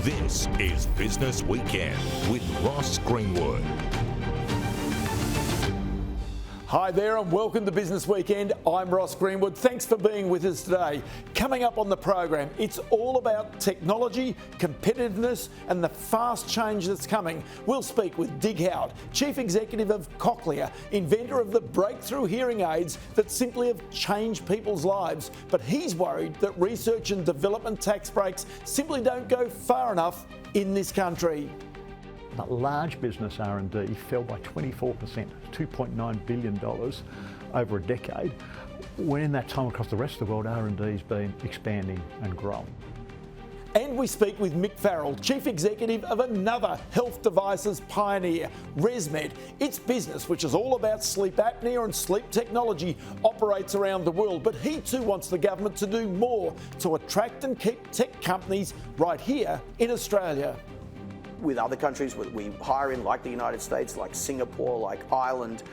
This is Business Weekend with Ross Greenwood. Hi there and welcome to Business Weekend. I'm Ross Greenwood. Thanks for being with us today. Coming up on the program, it's all about technology, competitiveness and the fast change that's coming. We'll speak with Dig Howard, Chief Executive of Cochlear, inventor of the breakthrough hearing aids that simply have changed people's lives. But he's worried that research and development tax breaks simply don't go far enough in this country. But large business R&D fell by 24%, $2.9 billion over a decade, when in that time across the rest of the world R&D's been expanding and growing. And we speak with Mick Farrell, Chief Executive of another health devices pioneer, ResMed. Its business, which is all about sleep apnea and sleep technology, operates around the world, but he too wants the government to do more to attract and keep tech companies right here in Australia. With other countries we hire in, like the United States, like Singapore, like Ireland,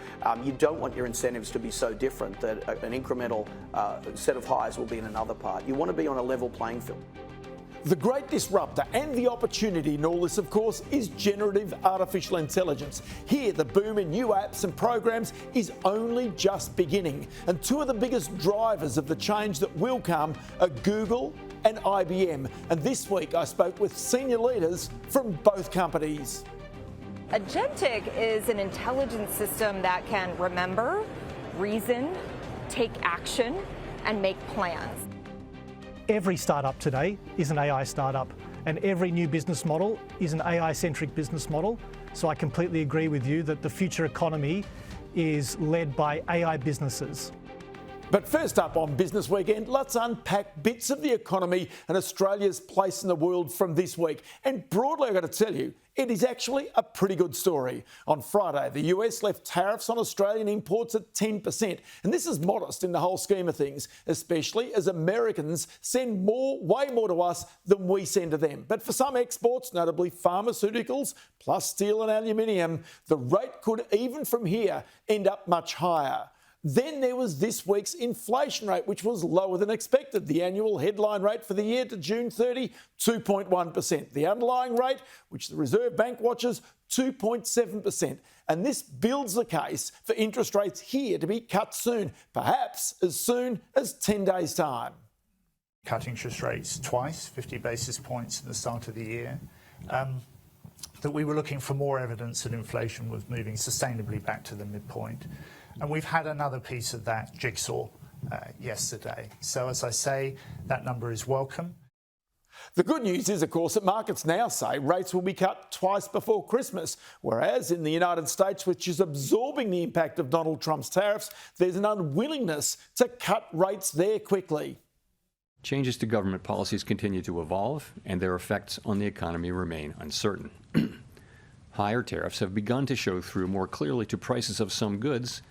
you don't want your incentives to be so different that an incremental set of hires will be in another part. You want to be on a level playing field. The great disruptor and the opportunity in all this, of course, is generative artificial intelligence. Here, the boom in new apps and programs is only just beginning. And two of the biggest drivers of the change that will come are Google and IBM. And this week, I spoke with senior leaders from both companies. Agentic is an intelligence system that can remember, reason, take action, and make plans. Every startup today is an AI startup, and every new business model is an AI-centric business model. So I completely agree with you that the future economy is led by AI businesses. But first up on Business Weekend, let's unpack bits of the economy and Australia's place in the world from this week. And broadly, I've got to tell you, it is actually a pretty good story. On Friday, the US left tariffs on Australian imports at 10%. And this is modest in the whole scheme of things, especially as Americans send way more to us than we send to them. But for some exports, notably pharmaceuticals, plus steel and aluminium, the rate could, even from here, end up much higher. Then there was this week's inflation rate, which was lower than expected. The annual headline rate for the year to June 30, 2.1%. The underlying rate, which the Reserve Bank watches, 2.7%. And this builds the case for interest rates here to be cut soon, perhaps as soon as 10 days' time. Cut interest rates twice, 50 basis points at the start of the year. That we were looking for more evidence that inflation was moving sustainably back to the midpoint. And we've had another piece of that jigsaw yesterday. So as I say, that number is welcome. The good news is, of course, that markets now say rates will be cut twice before Christmas, whereas in the United States, which is absorbing the impact of Donald Trump's tariffs, there's an unwillingness to cut rates there quickly. Changes to government policies continue to evolve, and their effects on the economy remain uncertain. Higher tariffs have begun to show through more clearly to prices of some goods,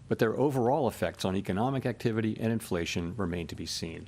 but their overall effects on economic activity and inflation remain to be seen.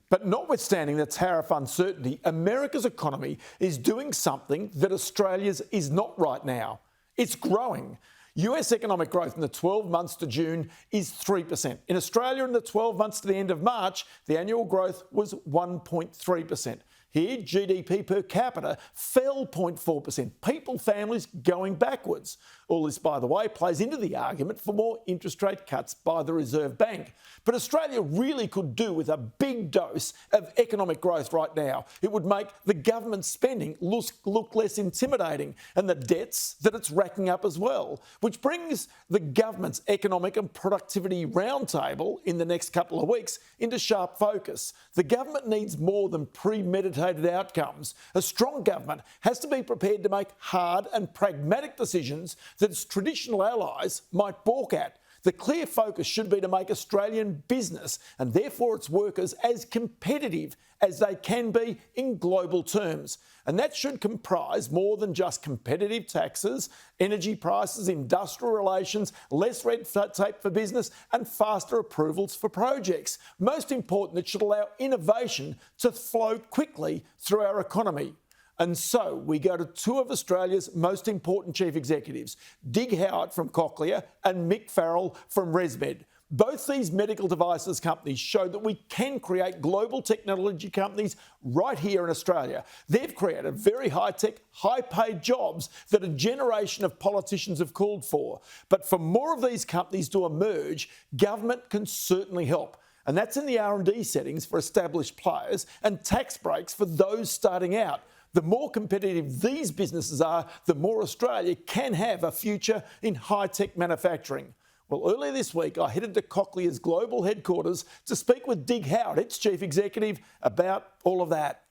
But notwithstanding the tariff uncertainty, America's economy is doing something that Australia's is not right now. It's growing. US economic growth in the 12 months to June is 3%. In Australia, in the 12 months to the end of March, the annual growth was 1.3%. Here, GDP per capita fell 0.4%. Families going backwards. All this, by the way, plays into the argument for more interest rate cuts by the Reserve Bank. But Australia really could do with a big dose of economic growth right now. It would make the government spending look less intimidating, and the debts that it's racking up as well. Which brings the government's economic and productivity roundtable in the next couple of weeks into sharp focus. The government needs more than premeditated outcomes. A strong government has to be prepared to make hard and pragmatic decisions that its traditional allies might balk at. The clear focus should be to make Australian business and therefore its workers as competitive as they can be in global terms. And that should comprise more than just competitive taxes, energy prices, industrial relations, less red tape for business and faster approvals for projects. Most important, it should allow innovation to flow quickly through our economy. And so we go to two of Australia's most important chief executives, Dig Howard from Cochlear and Mick Farrell from ResMed. Both these medical devices companies show that we can create global technology companies right here in Australia. They've created very high-tech, high-paid jobs that a generation of politicians have called for. But for more of these companies to emerge, government can certainly help. And that's in the R&D settings for established players and tax breaks for those starting out. The more competitive these businesses are, the more Australia can have a future in high-tech manufacturing. Well, earlier this week, I headed to Cochlear's global headquarters to speak with Dig Howard, its chief executive, about all of that.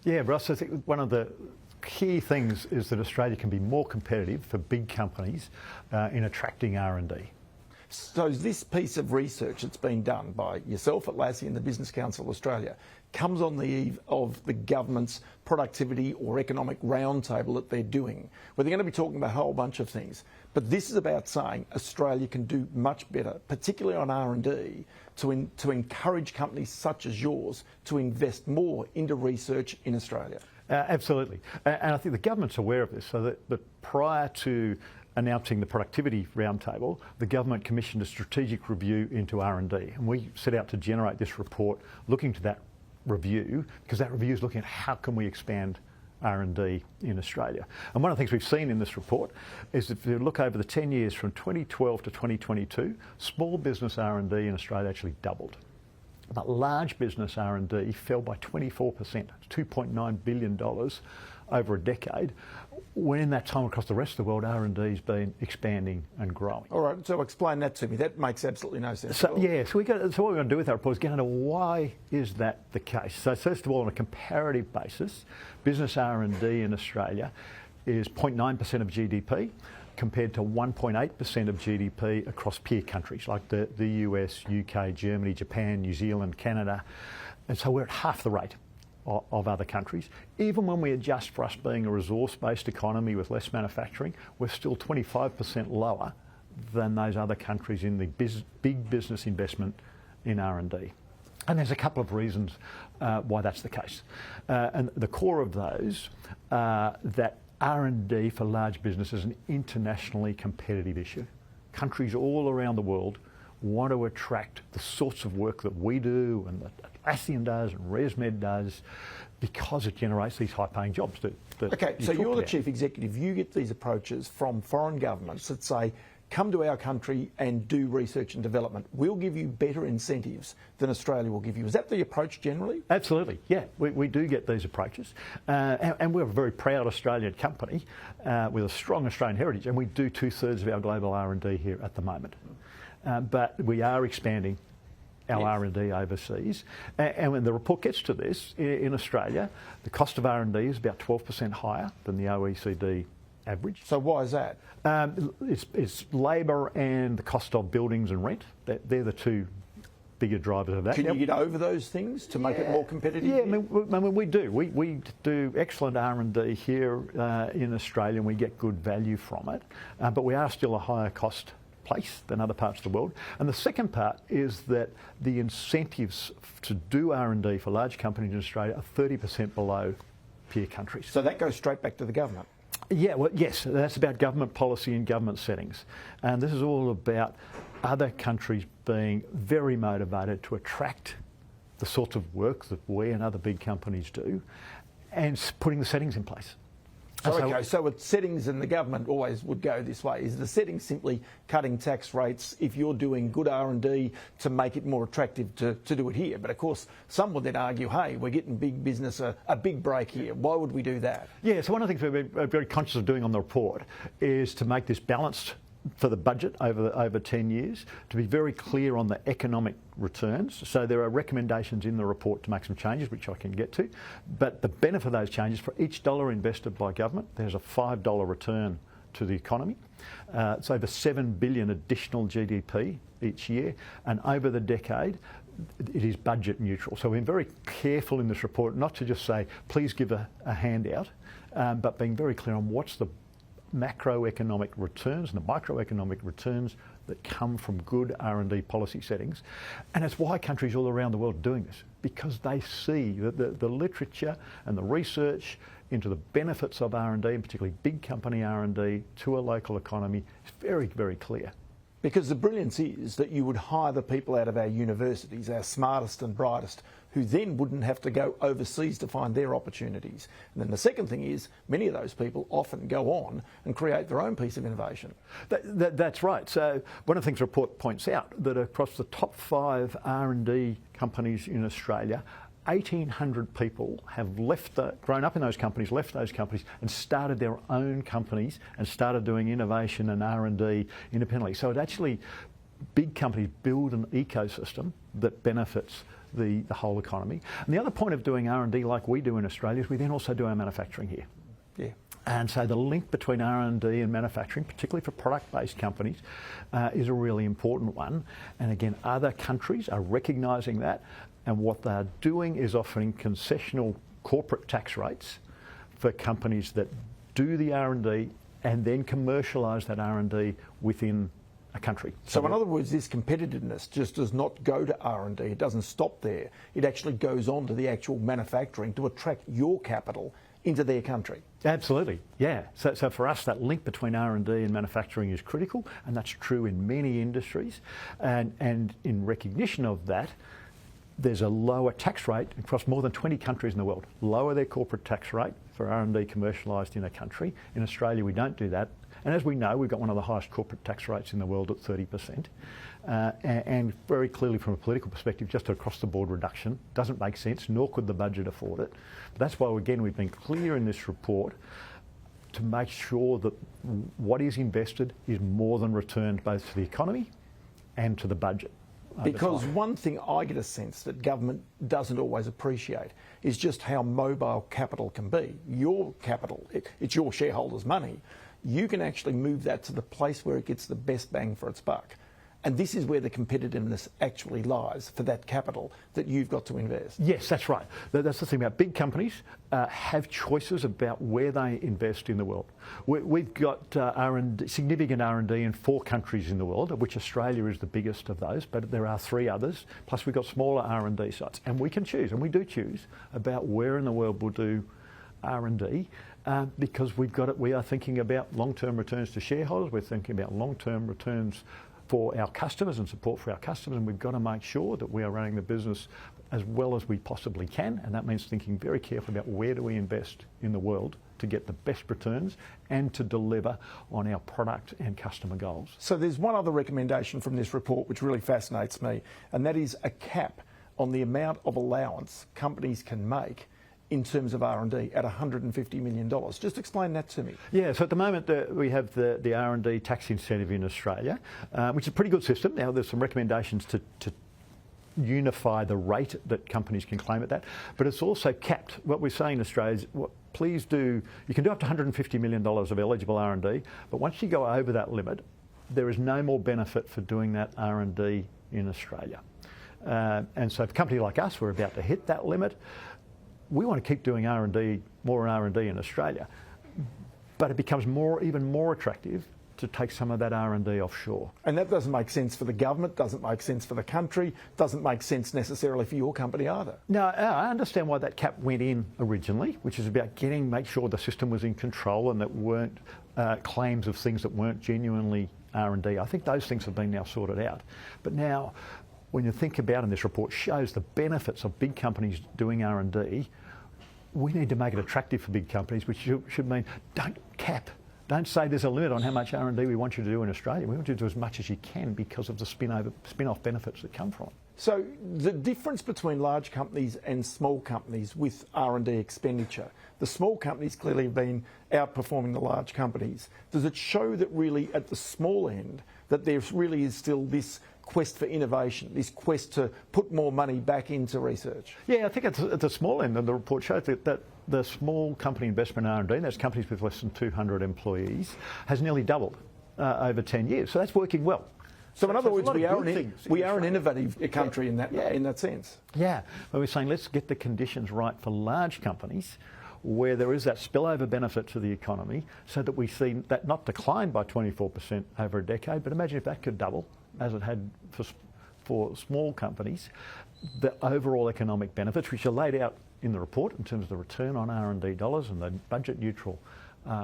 Yeah, Russ, I think one of the key things is that Australia can be more competitive for big companies in attracting R&D. So this piece of research that's been done by yourself at Lassie and the Business Council of Australia comes on the eve of the government's productivity or economic roundtable that they're doing, where they're going to be talking about a whole bunch of things. But this is about saying Australia can do much better, particularly on R&D, to encourage companies such as yours to invest more into research in Australia. Absolutely. And I think the government's aware of this, so that prior to announcing the productivity roundtable, the government commissioned a strategic review into R&D. And we set out to generate this report looking to that review, because that review is looking at how can we expand R&D in Australia. And one of the things we've seen in this report is if you look over the 10 years from 2012 to 2022, small business R&D in Australia actually doubled. But large business R&D fell by 24%, $2.9 billion over a decade, when in that time across the rest of the world, R&D's been expanding and growing. All right, so explain that to me. That makes absolutely no sense. So, yeah, so what we're going to do with our report is get into why is that the case. So first of all, on a comparative basis, business R&D in Australia is 0.9% of GDP, compared to 1.8% of GDP across peer countries like the US, UK, Germany, Japan, New Zealand, Canada. And so we're at half the rate of other countries. Even when we adjust for us being a resource-based economy with less manufacturing, we're still 25% lower than those other countries in the big business investment in R&D. And there's a couple of reasons why that's the case. And the core of those are that R&D for large business is an internationally competitive issue. Countries all around the world want to attract the sorts of work that we do and that Atlassian does and ResMed does, because it generates these high-paying jobs that Okay, so you're the chief executive. You get these approaches from foreign governments that say, come to our country and do research and development. We'll give you better incentives than Australia will give you. Is that the approach generally? Absolutely, yeah. We do get these approaches. And we're a very proud Australian company with a strong Australian heritage, and we do 2/3 of our global R&D here at the moment. But we are expanding our R&D overseas. And when the report gets to this, in Australia, the cost of R&D is about 12% higher than the OECD average. So why is that? It's labour and the cost of buildings and rent. They're the two bigger drivers of that. Can you get over those things to make it more competitive? Yeah, I mean we do. We do excellent R&D here in Australia, and we get good value from it. But we are still a higher cost place than other parts of the world. And the second part is that the incentives to do R&D for large companies in Australia are 30% below peer countries. So that goes straight back to the government? Yeah, well, yes, that's about government policy and government settings. And this is all about other countries being very motivated to attract the sorts of work that we and other big companies do, and putting the settings in place. So with settings, and the government always would go this way, is the setting simply cutting tax rates if you're doing good R&D to make it more attractive to do it here? But of course, some would then argue, hey, we're getting big business a big break here. Why would we do that? Yeah, so one of the things we're very conscious of doing on the report is to make this balanced for the budget over 10 years, to be very clear on the economic returns. So there are recommendations in the report to make some changes, which I can get to. But the benefit of those changes, for each dollar invested by government, there's a $5 return to the economy. It's over 7 billion additional GDP each year, and over the decade, it is budget neutral. So we're very careful in this report not to just say, please give a handout, but being very clear on what's the macroeconomic returns and the microeconomic returns that come from good R&D policy settings. And it's why countries all around the world are doing this, because they see that the literature and the research into the benefits of R&D, and particularly big company R&D, to a local economy is very, very clear. Because the brilliance is that you would hire the people out of our universities, our smartest and brightest, who then wouldn't have to go overseas to find their opportunities. And then the second thing is, many of those people often go on and create their own piece of innovation. That's right. So one of the things the report points out, that across the top 5 R&D companies in Australia, 1,800 people have grown up in those companies, left those companies and started their own companies and started doing innovation and R&D independently. So it actually, big companies build an ecosystem that benefits the whole economy. And the other point of doing R&D like we do in Australia is we then also do our manufacturing here. Yeah. And so the link between R&D and manufacturing, particularly for product-based companies, is a really important one. And again, other countries are recognising that, and what they're doing is offering concessional corporate tax rates for companies that do the R&D and then commercialise that R&D within a country. So in other words, this competitiveness just does not go to R&D. It doesn't stop there. It actually goes on to the actual manufacturing to attract your capital into their country. Absolutely, yeah. So for us, that link between R&D and manufacturing is critical, and that's true in many industries. And in recognition of that, there's a lower tax rate across more than 20 countries in the world. Lower their corporate tax rate for R&D commercialised in a country. In Australia, we don't do that. And as we know, we've got one of the highest corporate tax rates in the world at 30%. And very clearly from a political perspective, just across the board reduction doesn't make sense, nor could the budget afford it. But that's why, again, we've been clear in this report to make sure that what is invested is more than returned both to the economy and to the budget. Because one thing I get a sense that government doesn't always appreciate is just how mobile capital can be. Your capital, it's your shareholders' money. You can actually move that to the place where it gets the best bang for its buck. And this is where the competitiveness actually lies for that capital that you've got to invest. Yes, that's right. That's the thing about big companies have choices about where they invest in the world. We've got significant R&D in 4 countries in the world, of which Australia is the biggest of those, but there are 3 others. Plus we've got smaller R&D sites. And we can choose, and we do choose, about where in the world we'll do R&D. Because we are thinking about long-term returns to shareholders, we're thinking about long-term returns for our customers and support for our customers, and we've got to make sure that we are running the business as well as we possibly can, and that means thinking very carefully about where do we invest in the world to get the best returns and to deliver on our product and customer goals. So there's one other recommendation from this report which really fascinates me, and that is a cap on the amount of allowance companies can make in terms of R&D at $150 million. Just explain that to me. Yeah, so at the moment we have the R&D tax incentive in Australia, which is a pretty good system. Now there's some recommendations to unify the rate that companies can claim at that, but it's also capped. What we're saying in Australia is, you can do up to $150 million of eligible R&D, but once you go over that limit, there is no more benefit for doing that R&D in Australia. And so for a company like us, we're about to hit that limit. We want to keep doing R&D, more R&D in Australia, but it becomes even more attractive to take some of that R&D offshore. And that doesn't make sense for the government, doesn't make sense for the country, doesn't make sense necessarily for your company either. No, I understand why that cap went in originally, which is about make sure the system was in control and that weren't claims of things that weren't genuinely R&D. I think those things have been now sorted out. But now, when you think about, and this report shows the benefits of big companies doing R&D, we need to make it attractive for big companies, which should mean don't cap. Don't say there's a limit on how much R&D we want you to do in Australia. We want you to do as much as you can because of the spin-off benefits that come from it. So the difference between large companies and small companies with R&D expenditure, the small companies clearly have been outperforming the large companies. Does it show that really at the small end that there really is still this quest for innovation, this quest to put more money back into research? Yeah, I think at the small end, and the report shows that the small company investment in R&D, that's companies with less than 200 employees, has nearly doubled over 10 years. So that's working well. So in other words, we are an innovative country in that sense. Yeah, but we're saying let's get the conditions right for large companies where there is that spillover benefit to the economy so that we see that not decline by 24% over a decade, but imagine if that could double, as it had for small companies, the overall economic benefits, which are laid out in the report in terms of the return on R&D dollars and the budget neutral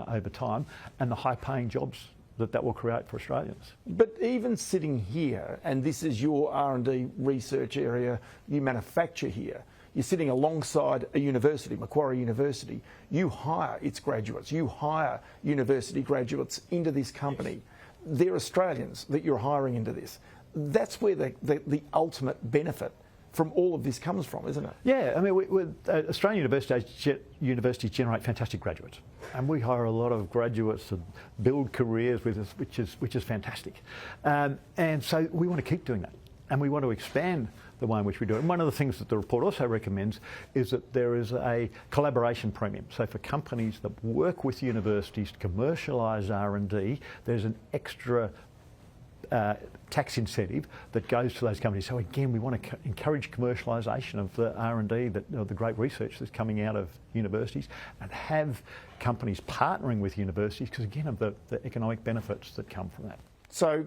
over time, and the high-paying jobs that will create for Australians. But even sitting here, and this is your R&D research area, you manufacture here, you're sitting alongside a university, Macquarie University. You hire its graduates, you hire university graduates into this company. They're Australians that you're hiring into this. That's where the ultimate benefit from all of this comes from, isn't it? Yeah, I mean, Australian universities generate fantastic graduates, and we hire a lot of graduates to build careers with us, which is fantastic. And so we want to keep doing that, and we want to expand the way in which we do it. And one of the things that the report also recommends is that there is a collaboration premium. So for companies that work with universities to commercialise R&D, there's an extra tax incentive that goes to those companies. So again, we want to encourage commercialisation of the R&D, the great research that's coming out of universities, and have companies partnering with universities because, again, of the economic benefits that come from that. So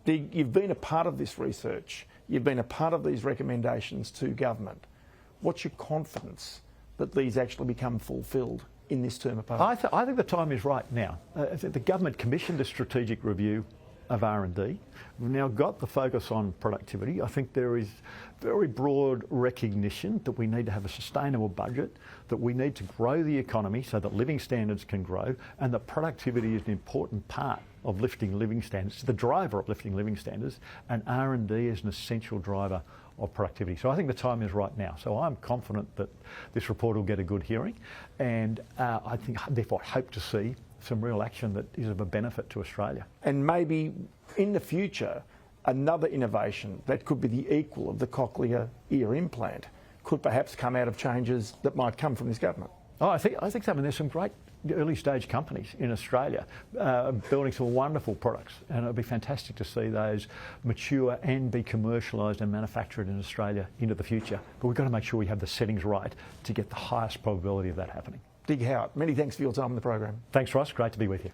you've been a part of this research, you've been a part of these recommendations to government. What's your confidence that these actually become fulfilled in this term of parliament? I think the time is right now. The government commissioned a strategic review of R&D. We've now got the focus on productivity. I think there is very broad recognition that we need to have a sustainable budget, that we need to grow the economy so that living standards can grow, and that productivity is an important part of lifting living standards. It's the driver of lifting living standards, and R&D is an essential driver of productivity. So I think the time is right now. So I'm confident that this report will get a good hearing, and I think, therefore, hope to see some real action that is of a benefit to Australia. And maybe in the future, another innovation that could be the equal of the Cochlear ear implant could perhaps come out of changes that might come from this government. Oh, I think so. I mean, there's some great early stage companies in Australia building some wonderful products, and it'll be fantastic to see those mature and be commercialised and manufactured in Australia into the future. But we've got to make sure we have the settings right to get the highest probability of that happening. Dig Howard, many thanks for your time on the program. Thanks, Ross. Great to be with you.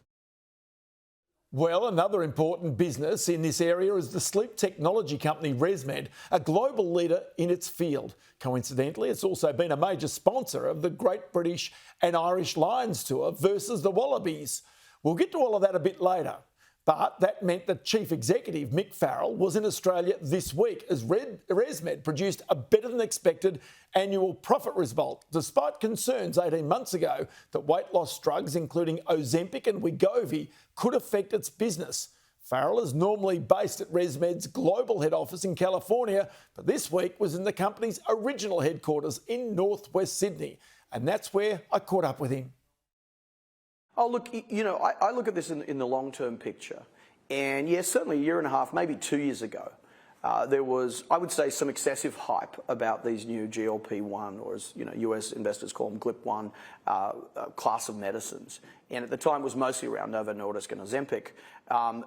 Well, another important business in this area is the sleep technology company ResMed, a global leader in its field. Coincidentally, it's also been a major sponsor of the Great British and Irish Lions Tour versus the Wallabies. We'll get to all of that a bit later. But that meant that Chief Executive Mick Farrell was in Australia this week as ResMed produced a better-than-expected annual profit result, despite concerns 18 months ago that weight loss drugs, including Ozempic and Wegovy, could affect its business. Farrell is normally based at ResMed's global head office in California, but this week was in the company's original headquarters in northwest Sydney. And that's where I caught up with him. Oh, look, I look at this in the long-term picture. And yes, certainly a year and a half, maybe 2 years ago, there was, I would say, some excessive hype about these new GLP-1, or as US investors call them, GLP-1 class of medicines. And at the time, it was mostly around Novo Nordisk and Ozempic.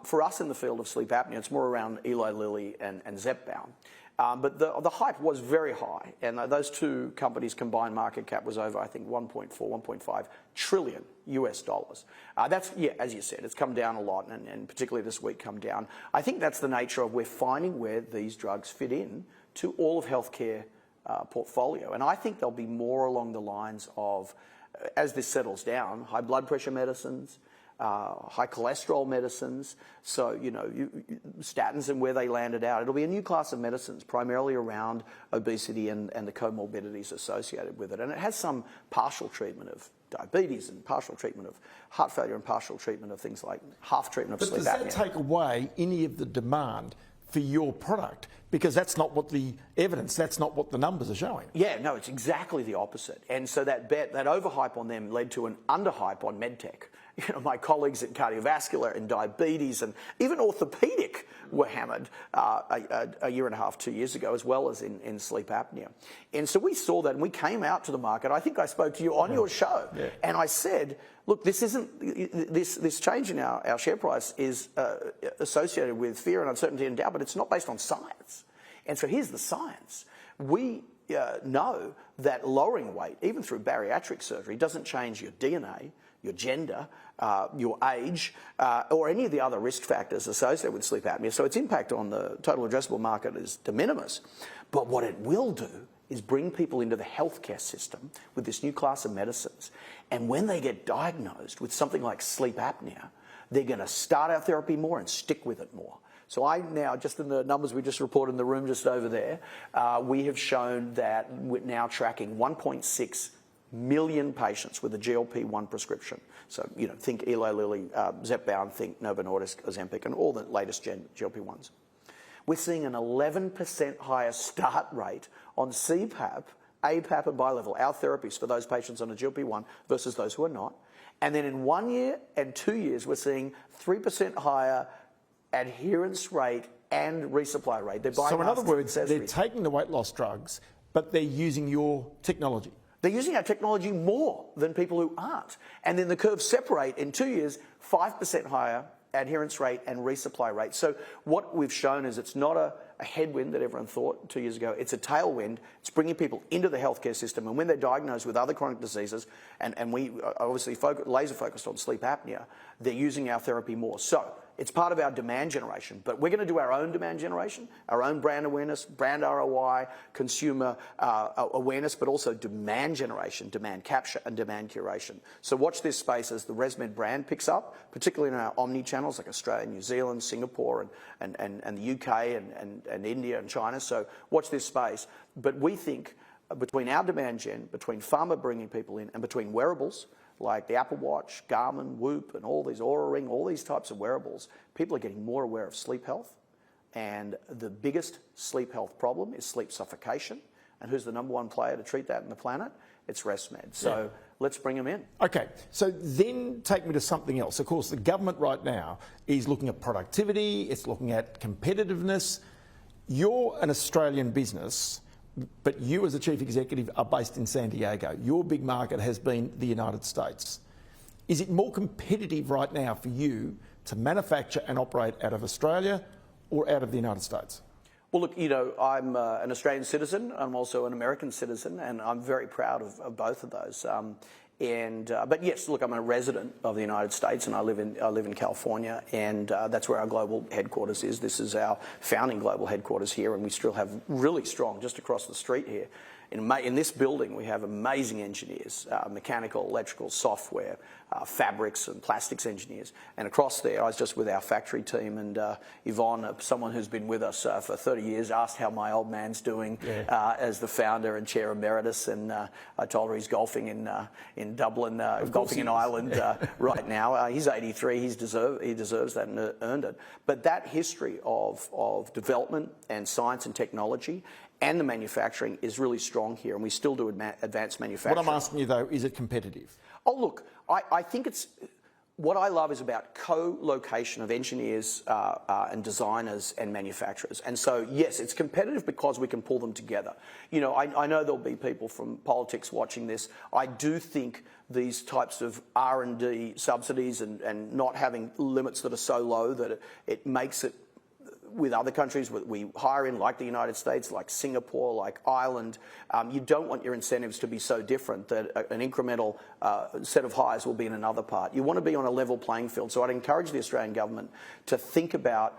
For us in the field of sleep apnea, it's more around Eli Lilly and Zepbound. But the hype was very high, and those two companies' combined market cap was over, I think, 1.4, 1.5 trillion US dollars. That's, yeah, as you said, it's come down a lot, and particularly this week come down. I think that's the nature of we're finding where these drugs fit in to all of healthcare portfolio. And I think there'll be more along the lines of, as this settles down, high blood pressure medicines, high cholesterol medicines, so, statins and where they landed out. It'll be a new class of medicines, primarily around obesity and the comorbidities associated with it. And it has some partial treatment of diabetes and partial treatment of heart failure and partial treatment of things like half treatment of sleep apnea. But does that take away any of the demand for your product? Because that's not what the evidence, that's not what the numbers are showing. Yeah, no, it's exactly the opposite. And so that overhype on them led to an underhype on medtech. My colleagues at cardiovascular and diabetes and even orthopedic were hammered a year and a half, 2 years ago, as well as in sleep apnea. And so we saw that, and we came out to the market. I think I spoke to you on your show, and I said, look, this isn't this change in our share price is associated with fear and uncertainty and doubt, but it's not based on science. And so here's the science. We know that lowering weight, even through bariatric surgery, doesn't change your DNA, your gender, your age, or any of the other risk factors associated with sleep apnea. So its impact on the total addressable market is de minimis. But what it will do is bring people into the healthcare system with this new class of medicines. And when they get diagnosed with something like sleep apnea, they're going to start our therapy more and stick with it more. So I now, just in the numbers we just reported in the room just over there, we have shown that we're now tracking 1.6 million patients with a GLP-1 prescription. So, think Eli Lilly, Zepbound, think Novo Nordisk, Ozempic, and all the latest GLP-1s. We're seeing an 11% higher start rate on CPAP, APAP, and bilevel, our therapies for those patients on a GLP-1 versus those who are not. And then in 1 year and 2 years, we're seeing 3% higher adherence rate and resupply rate. They're buying. So in other words, they're taking the weight loss drugs, but they're using your technology. They're using our technology more than people who aren't. And then the curves separate in 2 years, 5% higher adherence rate and resupply rate. So what we've shown is it's not a headwind that everyone thought 2 years ago. It's a tailwind. It's bringing people into the healthcare system. And when they're diagnosed with other chronic diseases, and we obviously laser focused on sleep apnea, they're using our therapy more. So it's part of our demand generation, but we're going to do our own demand generation, our own brand awareness, brand ROI, consumer awareness, but also demand generation, demand capture, and demand curation. So watch this space as the ResMed brand picks up, particularly in our omni channels like Australia, New Zealand, Singapore, and the UK, and India and China. So watch this space. But we think between our demand gen, between pharma bringing people in, and between wearables, like the Apple Watch, Garmin, Whoop, and all these Oura Ring, all these types of wearables, people are getting more aware of sleep health. And the biggest sleep health problem is sleep suffocation. And who's the number one player to treat that in the planet? It's ResMed. So let's bring them in. Okay, so then take me to something else. Of course, the government right now is looking at productivity, it's looking at competitiveness. You're an Australian business, but you as a chief executive are based in San Diego. Your big market has been the United States. Is it more competitive right now for you to manufacture and operate out of Australia or out of the United States? Well, look, I'm an Australian citizen. I'm also an American citizen, and I'm very proud of both of those. But yes, look, I'm a resident of the United States, and I live in California, and that's where our global headquarters is. This is our founding global headquarters here, and we still have really strong, just across the street here. In this building, we have amazing engineers, mechanical, electrical, software, fabrics and plastics engineers. And across there, I was just with our factory team, and Yvonne, someone who's been with us for 30 years, asked how my old man's doing as the founder and chair emeritus. And I told her he's golfing in Dublin, golfing in Ireland right now. He's 83. He deserves that and earned it. But that history of development and science and technology and the manufacturing is really strong here, and we still do advanced manufacturing. What I'm asking you, though, is it competitive? Oh, look, I think it's... What I love is about co-location of engineers and designers and manufacturers. And so, yes, it's competitive because we can pull them together. I know there'll be people from politics watching this. I do think these types of R&D subsidies and not having limits that are so low that it makes it, with other countries we hire in, like the United States, like Singapore, like Ireland, you don't want your incentives to be so different that an incremental set of hires will be in another part. You want to be on a level playing field. So I'd encourage the Australian government to think about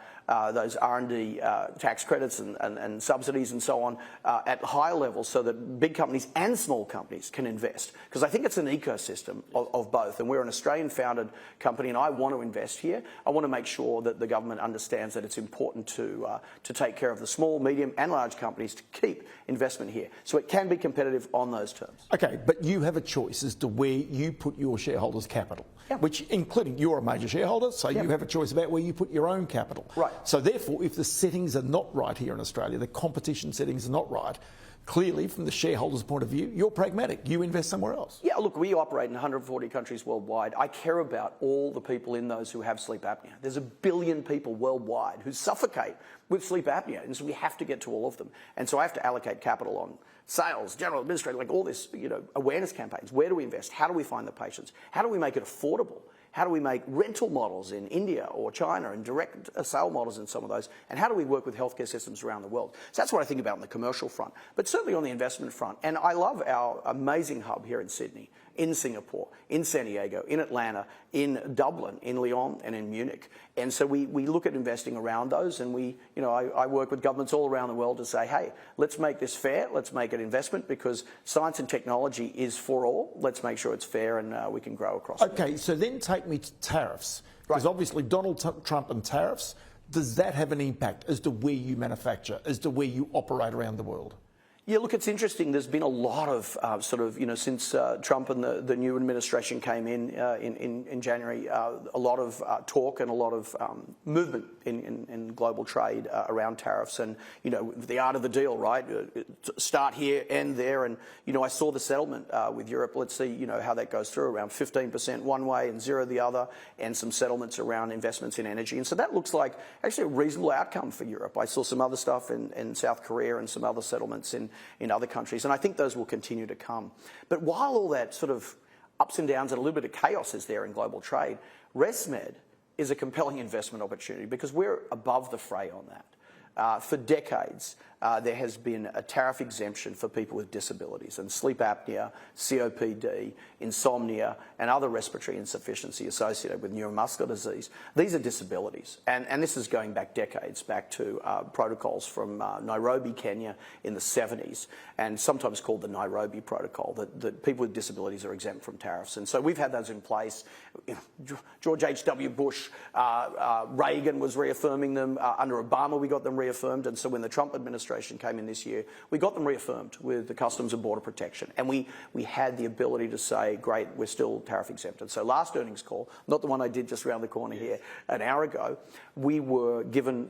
those R&D tax credits and subsidies and so on at higher levels, so that big companies and small companies can invest. Because I think it's an ecosystem of both. And we're an Australian-founded company, and I want to invest here. I want to make sure that the government understands that it's important to take care of the small, medium, and large companies to keep investment here. So it can be competitive on those terms. Okay, but you have a choice as to where you put your shareholders' capital, which, including, you're a major shareholder, so you have a choice about where you put your own capital. Right. So therefore, if the settings are not right here in Australia, the competition settings are not right, clearly, from the shareholders' point of view, you're pragmatic. You invest somewhere else. Yeah, look, we operate in 140 countries worldwide. I care about all the people in those who have sleep apnea. There's 1 billion people worldwide who suffocate with sleep apnea, and so we have to get to all of them. And so I have to allocate capital on sales, general administrative, like all this, awareness campaigns. Where do we invest? How do we find the patients? How do we make it affordable? How do we make rental models in India or China and direct sale models in some of those? And how do we work with healthcare systems around the world? So that's what I think about on the commercial front, but certainly on the investment front. And I love our amazing hub here in Sydney, in Singapore, in San Diego, in Atlanta, in Dublin, in Lyon, and in Munich. And so we look at investing around those, and I work with governments all around the world to say, hey, let's make this fair, let's make it investment, because science and technology is for all. Let's make sure it's fair and we can grow across. Okay, so then take me to tariffs, Because obviously Donald Trump and tariffs, does that have an impact as to where you manufacture, as to where you operate around the world? Yeah, look, it's interesting. There's been a lot of since Trump and the new administration came in January, a lot of talk and a lot of movement in global trade around tariffs. And, the art of the deal, right? Start here, end there. And, I saw the settlement with Europe. Let's see, how that goes through, around 15% one way and 0% the other, and some settlements around investments in energy. And so that looks like actually a reasonable outcome for Europe. I saw some other stuff in South Korea and some other settlements in other countries, and I think those will continue to come. But while all that sort of ups and downs and a little bit of chaos is there in global trade, ResMed is a compelling investment opportunity because we're above the fray on that. For decades, there has been a tariff exemption for people with disabilities, and sleep apnea, COPD, insomnia, and other respiratory insufficiency associated with neuromuscular disease. These are disabilities, and this is going back decades, back to protocols from Nairobi, Kenya in the 70s, and sometimes called the Nairobi Protocol, that people with disabilities are exempt from tariffs. And so we've had those in place. George H.W. Bush, Reagan was reaffirming them. Under Obama, we got them reaffirmed. And so when the Trump administration came in this year, we got them reaffirmed with the Customs and Border Protection. And we had the ability to say, great, we're still tariff exempted. So last earnings call, not the one I did just around the corner here, an hour ago, we were given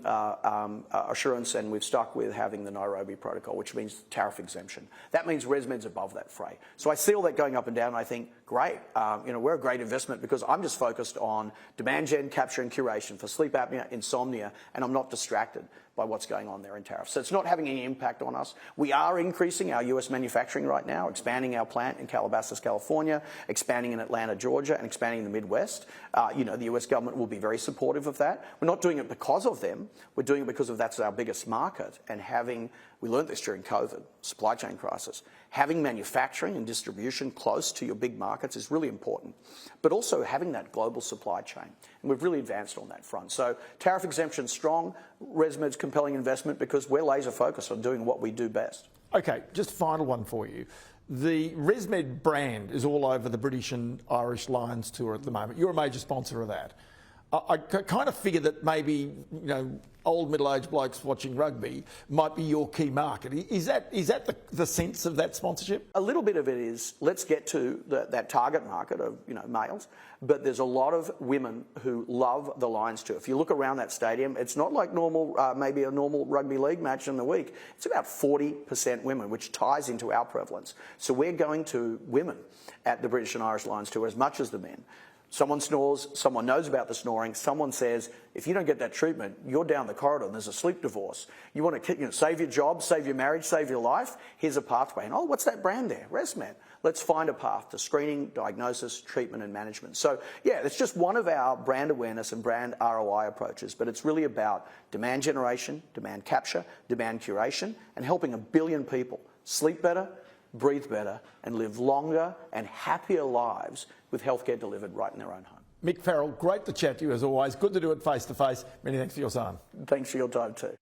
assurance, and we've stuck with having the Nairobi Protocol, which means tariff exemption. That means ResMed's above that fray. So I see all that going up and down, and I think, great, we're a great investment because I'm just focused on demand gen, capture, and curation for sleep apnea, insomnia, and I'm not distracted by what's going on there in tariffs. So it's not having any impact on us. We are increasing our US manufacturing right now, expanding our plant in Calabasas, California, expanding in Atlanta, Georgia, and expanding in the Midwest. The US government will be very supportive of that. We're not doing it because of them. We're doing it because that's our biggest market. And we learned this during COVID, supply chain crisis. Having manufacturing and distribution close to your big markets is really important, but also having that global supply chain. And we've really advanced on that front. So tariff exemption strong, ResMed's compelling investment because we're laser focused on doing what we do best. Okay, just final one for you. The ResMed brand is all over the British and Irish Lions tour at the moment. You're a major sponsor of that. I kind of figure that maybe, old middle-aged blokes watching rugby might be your key market. Is that the sense of that sponsorship? A little bit of it is, let's get to that target market of, males, but there's a lot of women who love the Lions tour. If you look around that stadium, it's not like normal, maybe a normal rugby league match in the week. It's about 40% women, which ties into our prevalence. So we're going to women at the British and Irish Lions tour as much as the men. Someone snores, someone knows about the snoring, someone says, if you don't get that treatment, you're down the corridor and there's a sleep divorce. You want to save your job, save your marriage, save your life? Here's a pathway. And what's that brand there? ResMed. Let's find a path to screening, diagnosis, treatment and management. So, yeah, it's just one of our brand awareness and brand ROI approaches, but it's really about demand generation, demand capture, demand curation, and helping 1 billion people sleep better, breathe better, and live longer and happier lives with healthcare delivered right in their own home. Mick Farrell, great to chat to you as always. Good to do it face to face. Many thanks for your time. Thanks for your time too.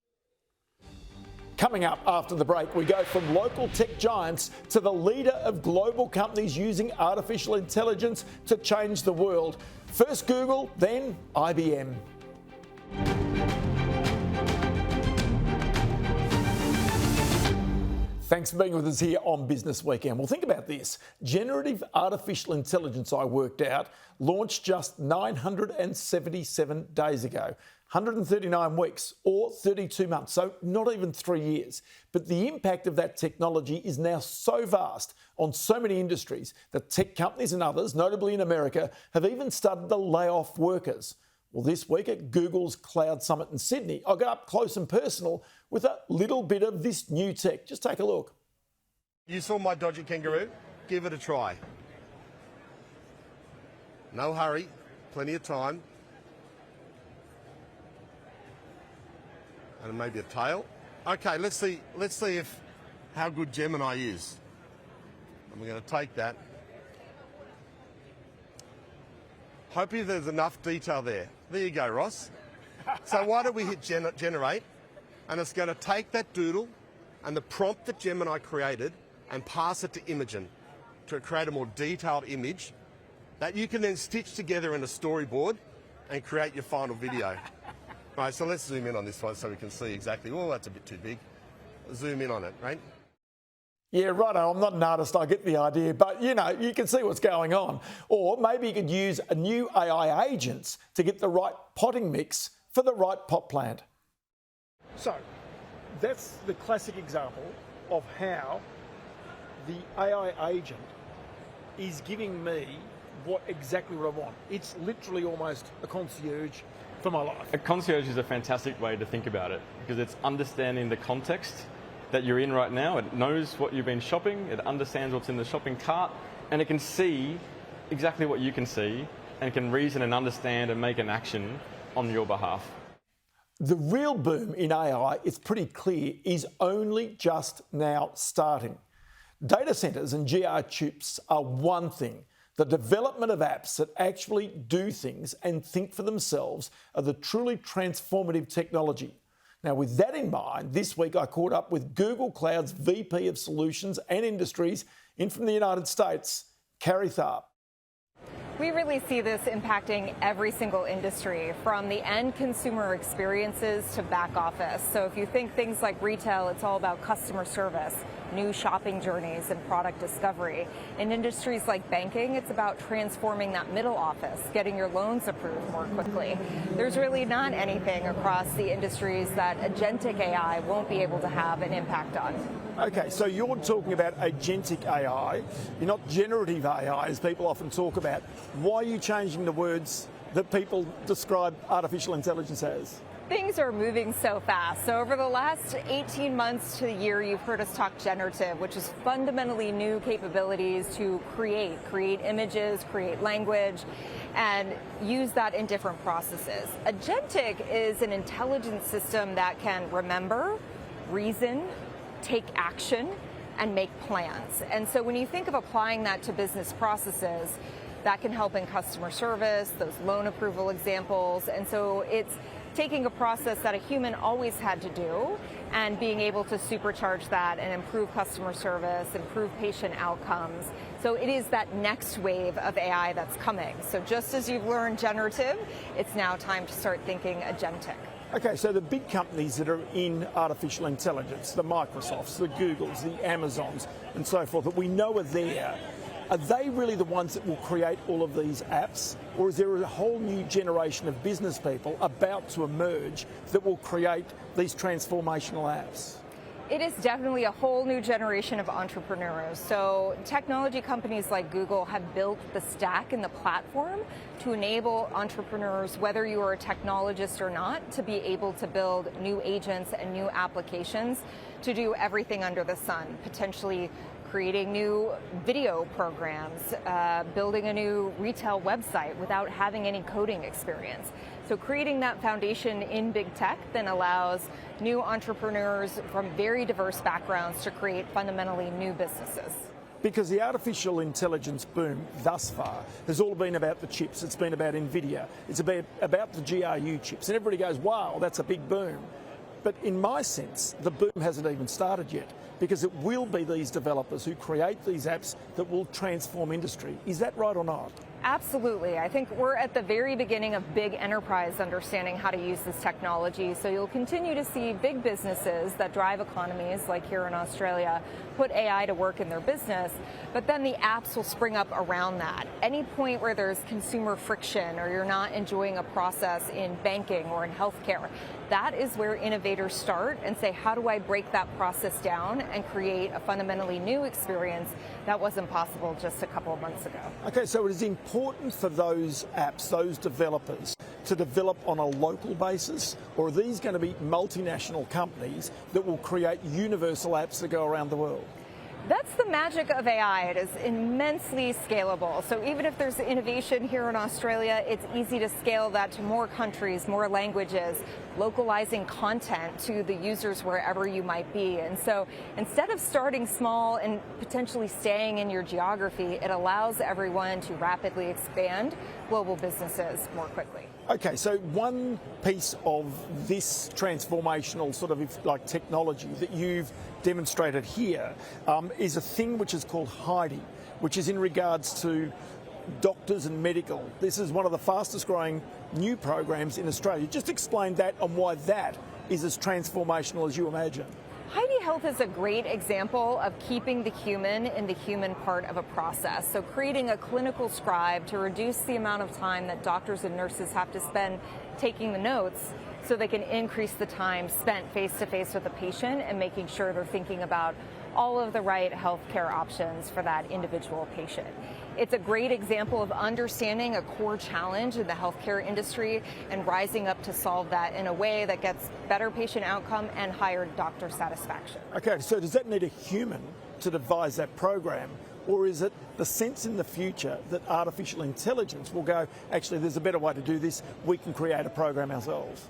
Coming up after the break, we go from local tech giants to the leader of global companies using artificial intelligence to change the world. First Google, then IBM. Thanks for being with us here on Business Weekend. Well, think about this. Generative artificial intelligence, I worked out, launched just 977 days ago. 139 weeks or 32 months, so not even 3 years. But the impact of that technology is now so vast on so many industries that tech companies and others, notably in America, have even started to lay off workers. Well, this week at Google's Cloud Summit in Sydney, I got up close and personal with a little bit of this new tech. Just take a look. You saw my dodgy kangaroo? Give it a try. No hurry, plenty of time. And maybe a tail. Okay, let's see how good Gemini is. And we're going to take that. Hopefully there's enough detail there. There you go, Ross. So why don't we hit generate, and it's going to take that doodle and the prompt that Gemini created and pass it to Imogen to create a more detailed image that you can then stitch together in a storyboard and create your final video. All right, so let's zoom in on this one so we can see exactly. Oh, that's a bit too big. Zoom in on it, right? Yeah, righto, I'm not an artist, I get the idea, but you know, you can see what's going on. Or maybe you could use a new AI agents to get the right potting mix for the right pot plant. So, that's the classic example of how the AI agent is giving me exactly what I want. It's literally almost a concierge for my life. A concierge is a fantastic way to think about it because it's understanding the context that you're in right now. It knows what you've been shopping, it understands what's in the shopping cart, and it can see exactly what you can see, and it can reason and understand and make an action on your behalf. The real boom in AI, it's pretty clear, is only just now starting. Data centres and GR chips are one thing. The development of apps that actually do things and think for themselves are the truly transformative technology. Now, with that in mind, this week I caught up with Google Cloud's VP of Solutions and Industries in from the United States, Carrie Tharp. We really see this impacting every single industry, from the end consumer experiences to back office. So if you think things like retail, it's all about customer service, new shopping journeys, and product discovery. In industries like banking, it's about transforming that middle office, getting your loans approved more quickly. There's really not anything across the industries that agentic AI won't be able to have an impact on. Okay, so you're talking about agentic AI. You're not generative AI, as people often talk about. Why are you changing the words that people describe artificial intelligence as? Things are moving so fast. So over the last 18 months to a year, you've heard us talk generative, which is fundamentally new capabilities to create images, create language, and use that in different processes. Agentic is an intelligent system that can remember, reason, take action, and make plans. And so when you think of applying that to business processes, that can help in customer service, those loan approval examples. And so it's taking a process that a human always had to do and being able to supercharge that and improve customer service, improve patient outcomes. So it is that next wave of AI that's coming. So just as you've learned generative, it's now time to start thinking agentic. Okay, so the big companies that are in artificial intelligence, the Microsofts, the Googles, the Amazons, and so forth, that we know are there, are they really the ones that will create all of these apps? Or is there a whole new generation of business people about to emerge that will create these transformational apps? It is definitely a whole new generation of entrepreneurs. So technology companies like Google have built the stack and the platform to enable entrepreneurs, whether you are a technologist or not, to be able to build new agents and new applications to do everything under the sun, potentially creating new video programs, building a new retail website without having any coding experience. So creating that foundation in big tech then allows new entrepreneurs from very diverse backgrounds to create fundamentally new businesses. Because the artificial intelligence boom thus far has all been about the chips. It's been about NVIDIA. It's about the GRU chips. And everybody goes, wow, that's a big boom. But in my sense, the boom hasn't even started yet, because it will be these developers who create these apps that will transform industry. Is that right or not? Absolutely. I think we're at the very beginning of big enterprise understanding how to use this technology. So you'll continue to see big businesses that drive economies, like here in Australia, put AI to work in their business, but then the apps will spring up around that. Any point where there's consumer friction or you're not enjoying a process in banking or in healthcare, that is where innovators start and say, how do I break that process down and create a fundamentally new experience that wasn't possible just a couple of months ago? Okay, so it is important for those apps, those developers, to develop on a local basis, or are these going to be multinational companies that will create universal apps that go around the world? That's the magic of AI. It is immensely scalable. So even if there's innovation here in Australia, it's easy to scale that to more countries, more languages, localizing content to the users wherever you might be. And so instead of starting small and potentially staying in your geography, it allows everyone to rapidly expand global businesses more quickly. Okay, so one piece of this transformational sort of like technology that you've demonstrated here is a thing which is called Heidi, which is in regards to doctors and medical. This is one of the fastest growing new programs in Australia. Just explain that and why that is as transformational as you imagine. Heidi Health is a great example of keeping the human in the human part of a process. So creating a clinical scribe to reduce the amount of time that doctors and nurses have to spend taking the notes so they can increase the time spent face-to-face with the patient and making sure they're thinking about all of the right healthcare options for that individual patient. It's a great example of understanding a core challenge in the healthcare industry and rising up to solve that in a way that gets better patient outcome and higher doctor satisfaction. Okay, so does that need a human to devise that program? Or is it the sense in the future that artificial intelligence will go, actually, there's a better way to do this, we can create a program ourselves?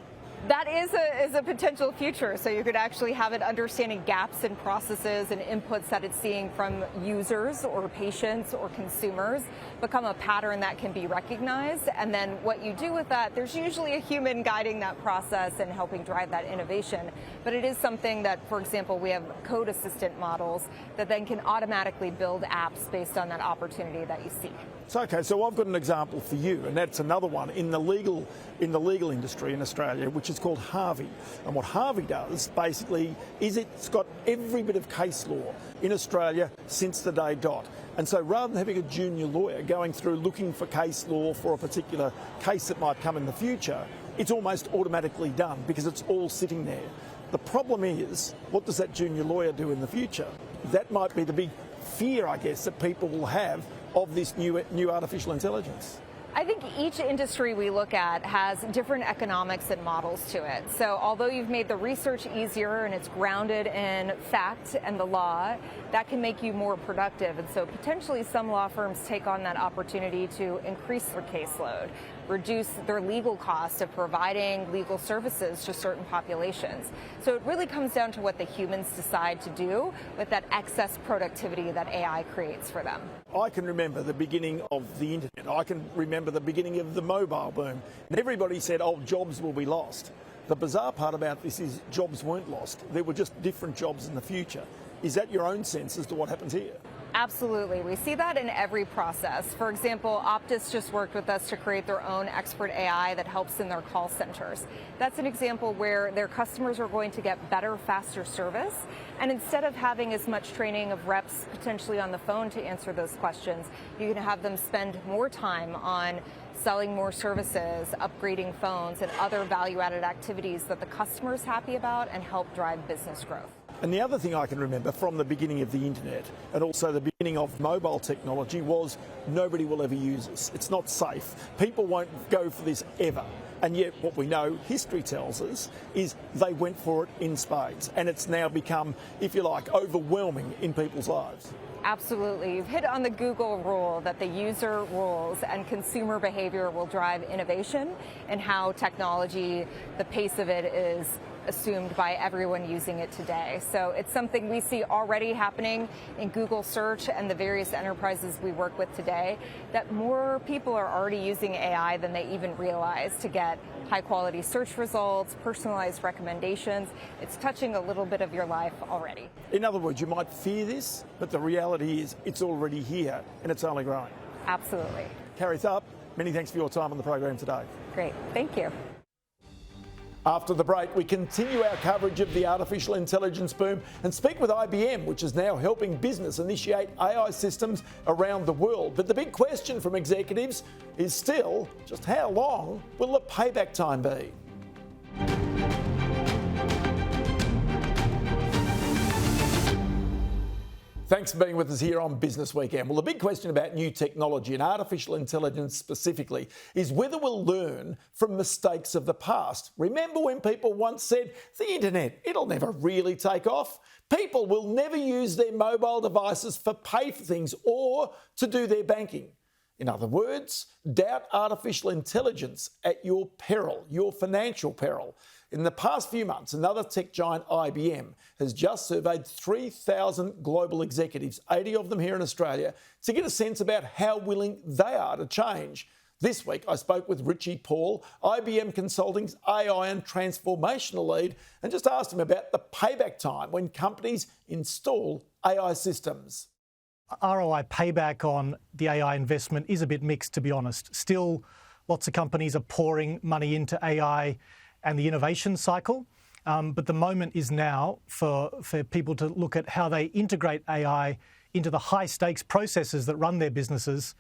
That is a potential future. So you could actually have it understanding gaps in processes and inputs that it's seeing from users or patients or consumers, become a pattern that can be recognized. And then what you do with that, there's usually a human guiding that process and helping drive that innovation. But it is something that, for example, we have code assistant models that then can automatically build apps based on that opportunity that you seek. So, okay, so I've got an example for you, and that's another one in the legal industry in Australia, which is called Harvey. And what Harvey does basically is it's got every bit of case law in Australia since the day dot. And so rather than having a junior lawyer going through looking for case law for a particular case that might come in the future, it's almost automatically done because it's all sitting there. The problem is, what does that junior lawyer do in the future? That might be the big fear, I guess, that people will have of this new artificial intelligence. I think each industry we look at has different economics and models to it. So although you've made the research easier and it's grounded in fact and the law, that can make you more productive. And so potentially some law firms take on that opportunity to increase their caseload, reduce their legal cost of providing legal services to certain populations. So it really comes down to what the humans decide to do with that excess productivity that AI creates for them. I can remember the beginning of the internet. I can remember the beginning of the mobile boom. And everybody said, oh, jobs will be lost. The bizarre part about this is jobs weren't lost. There were just different jobs in the future. Is that your own sense as to what happens here? Absolutely. We see that in every process. For example, Optus just worked with us to create their own expert AI that helps in their call centers. That's an example where their customers are going to get better, faster service. And instead of having as much training of reps potentially on the phone to answer those questions, you can have them spend more time on selling more services, upgrading phones, and other value-added activities that the customer is happy about and help drive business growth. And the other thing I can remember from the beginning of the internet and also the beginning of mobile technology was nobody will ever use this. It's not safe. People won't go for this ever. And yet what we know, history tells us, is they went for it in spades. And it's now become, if you like, overwhelming in people's lives. Absolutely. You've hit on the Google rule that the user rules and consumer behavior will drive innovation and how technology, the pace of it is assumed by everyone using it today. So it's something we see already happening in Google search and the various enterprises we work with today, that more people are already using AI than they even realize to get high quality search results, personalized recommendations. It's touching a little bit of your life already. In other words, you might fear this, but the reality is it's already here and it's only growing. Absolutely. Carrie Tharp, many thanks for your time on the program today. Great. Thank you. After the break, we continue our coverage of the artificial intelligence boom and speak with IBM, which is now helping business initiate AI systems around the world. But the big question from executives is still, just how long will the payback time be? Thanks for being with us here on Business Weekend. Well, the big question about new technology and artificial intelligence specifically is whether we'll learn from mistakes of the past. Remember when people once said, the internet, it'll never really take off? People will never use their mobile devices for pay for things or to do their banking. In other words, doubt artificial intelligence at your peril, your financial peril. In the past few months, another tech giant, IBM, has just surveyed 3,000 global executives, 80 of them here in Australia, to get a sense about how willing they are to change. This week, I spoke with Richie Paul, IBM Consulting's AI and transformational lead, and just asked him about the payback time when companies install AI systems. ROI payback on the AI investment is a bit mixed, to be honest. Still, lots of companies are pouring money into AI and the innovation cycle. But the moment is now for people to look at how they integrate AI into the high stakes processes that run their businesses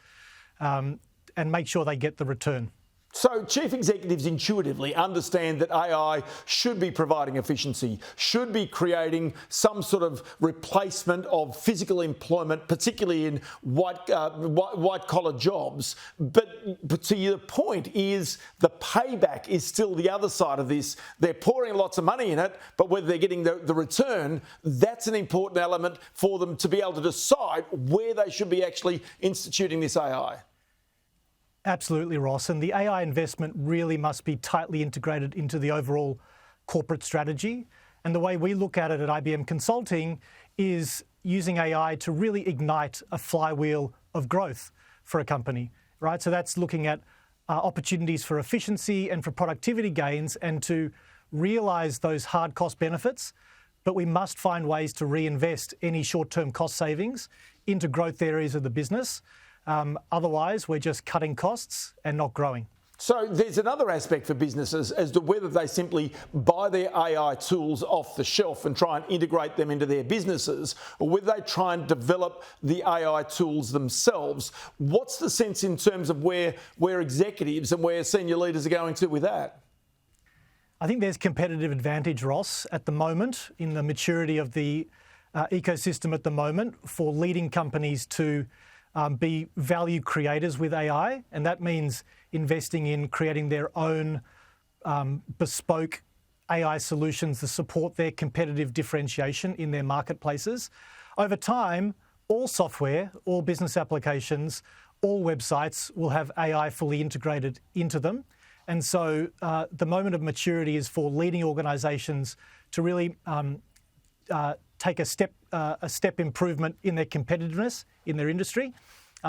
and make sure they get the return. So chief executives intuitively understand that AI should be providing efficiency, should be creating some sort of replacement of physical employment, particularly in white-collar jobs. But to your point is the payback is still the other side of this. They're pouring lots of money in it, but whether they're getting the return, that's an important element for them to be able to decide where they should be actually instituting this AI. Absolutely, Ross. And the AI investment really must be tightly integrated into the overall corporate strategy. And the way we look at it at IBM Consulting is using AI to really ignite a flywheel of growth for a company, right? So that's looking at opportunities for efficiency and for productivity gains and to realise those hard cost benefits. But we must find ways to reinvest any short-term cost savings into growth areas of the business. Otherwise, we're just cutting costs and not growing. So there's another aspect for businesses as to whether they simply buy their AI tools off the shelf and try and integrate them into their businesses, or whether they try and develop the AI tools themselves. What's the sense in terms of where executives and where senior leaders are going to with that? I think there's competitive advantage, Ross, at the moment in the maturity of the ecosystem at the moment for leading companies to be value creators with AI, and that means investing in creating their own bespoke AI solutions to support their competitive differentiation in their marketplaces. Over time, all software, all business applications, all websites will have AI fully integrated into them. And so the moment of maturity is for leading organisations to really take a step improvement in their competitiveness in their industry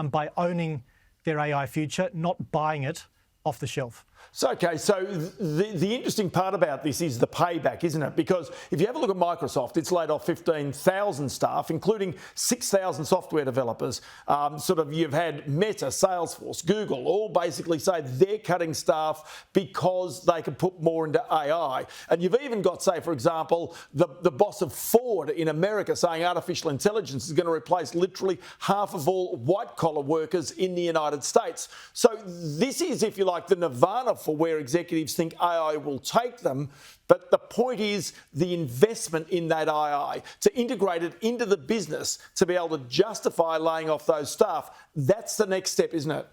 by owning their AI future, not buying it off the shelf. So the interesting part about this is the payback, isn't it? Because if you have a look at Microsoft, it's laid off 15,000 staff, including 6,000 software developers. You've had Meta, Salesforce, Google, all basically say they're cutting staff because they can put more into AI. And you've even got, say, for example, the boss of Ford in America saying artificial intelligence is going to replace literally half of all white-collar workers in the United States. So this is, if you like, the nirvana for where executives think AI will take them. But the point is the investment in that AI, to integrate it into the business, to be able to justify laying off those staff. That's the next step, isn't it?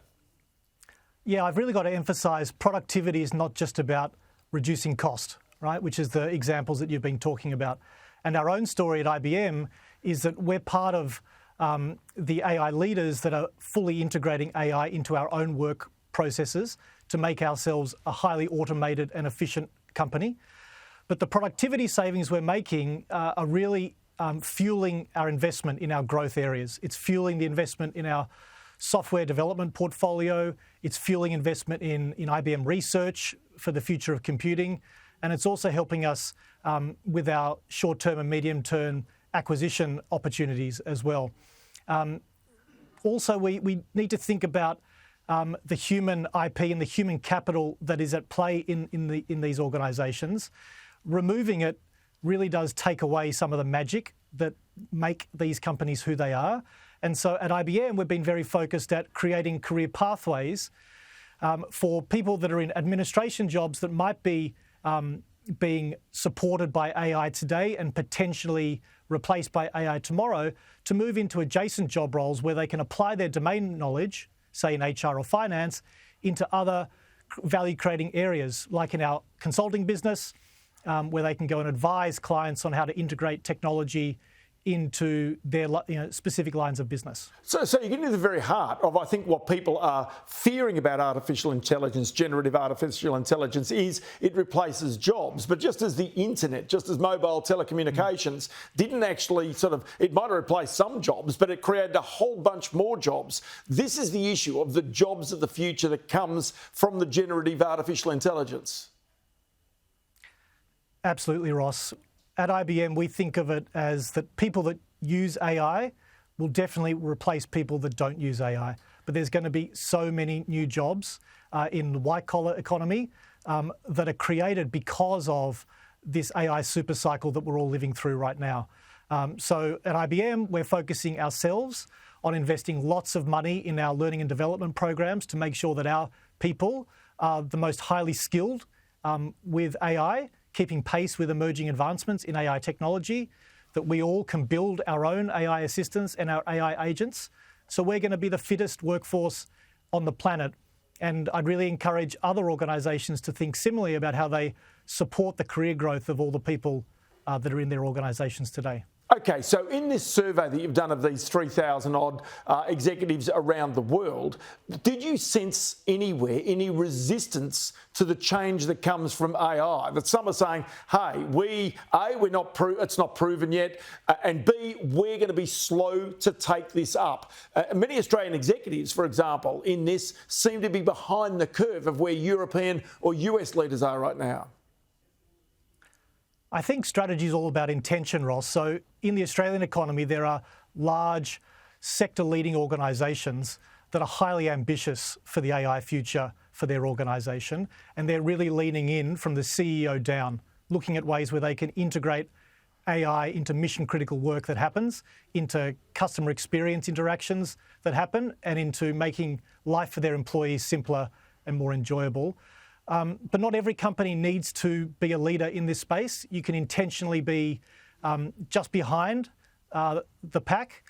Yeah, I've really got to emphasise productivity is not just about reducing cost, right, which is the examples that you've been talking about. And our own story at IBM is that we're part of the AI leaders that are fully integrating AI into our own work processes to make ourselves a highly automated and efficient company. But the productivity savings we're making are really fueling our investment in our growth areas. It's fueling the investment in our software development portfolio. It's fueling investment in IBM research for the future of computing. And it's also helping us with our short-term and medium-term acquisition opportunities as well. Also, we need to think about the human IP and the human capital that is at play in these organisations. Removing it really does take away some of the magic that make these companies who they are. And so at IBM, we've been very focused at creating career pathways for people that are in administration jobs that might be being supported by AI today and potentially replaced by AI tomorrow, to move into adjacent job roles where they can apply their domain knowledge, say in HR or finance, into other value-creating areas, like in our consulting business, where they can go and advise clients on how to integrate technology into their specific lines of business. So you're getting to the very heart of, I think, what people are fearing about artificial intelligence, generative artificial intelligence, is it replaces jobs. But just as the internet, just as mobile telecommunications didn't actually it might have replaced some jobs, but it created a whole bunch more jobs. This is the issue of the jobs of the future that comes from the generative artificial intelligence. Absolutely, Ross. At IBM, we think of it as that people that use AI will definitely replace people that don't use AI. But there's going to be so many new jobs in the white-collar economy that are created because of this AI super cycle that we're all living through right now. So at IBM, we're focusing ourselves on investing lots of money in our learning and development programs to make sure that our people are the most highly skilled with AI, keeping pace with emerging advancements in AI technology, that we all can build our own AI assistants and our AI agents. So we're going to be the fittest workforce on the planet. And I'd really encourage other organisations to think similarly about how they support the career growth of all the people that are in their organisations today. Okay, so in this survey that you've done of these 3,000 odd executives around the world, did you sense anywhere any resistance to the change that comes from AI? That some are saying, hey, it's not proven yet, and B, we're going to be slow to take this up. Many Australian executives, for example, in this seem to be behind the curve of where European or US leaders are right now. I think strategy is all about intention, Ross. So in the Australian economy, there are large sector-leading organisations that are highly ambitious for the AI future for their organisation, and they're really leaning in from the CEO down, looking at ways where they can integrate AI into mission-critical work that happens, into customer experience interactions that happen, and into making life for their employees simpler and more enjoyable. But not every company needs to be a leader in this space. You can intentionally be just behind the pack,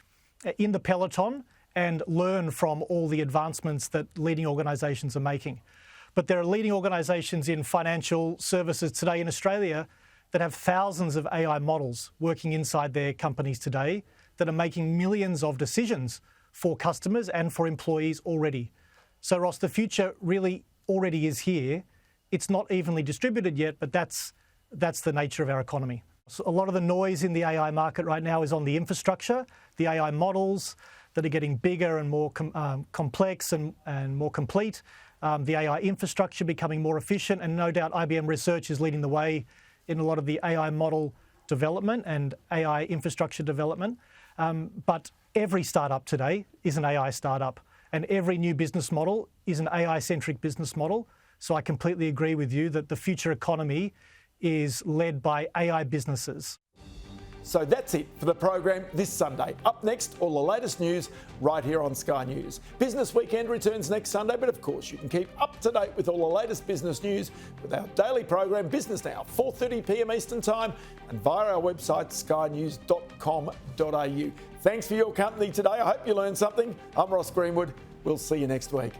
in the peloton, and learn from all the advancements that leading organisations are making. But there are leading organisations in financial services today in Australia that have thousands of AI models working inside their companies today that are making millions of decisions for customers and for employees already. So, Ross, the future really already is here. It's not evenly distributed yet, but that's the nature of our economy. So a lot of the noise in the AI market right now is on the infrastructure, the AI models that are getting bigger and more complex and more complete, the AI infrastructure becoming more efficient, and no doubt IBM Research is leading the way in a lot of the AI model development and AI infrastructure development. But every startup today is an AI startup, and every new business model is an AI-centric business model. So I completely agree with you that the future economy is led by AI businesses. So that's it for the program this Sunday. Up next, all the latest news right here on Sky News. Business Weekend returns next Sunday, but of course you can keep up to date with all the latest business news with our daily program, Business Now, 4:30 p.m. Eastern Time, and via our website, skynews.com.au. Thanks for your company today. I hope you learned something. I'm Ross Greenwood. We'll see you next week.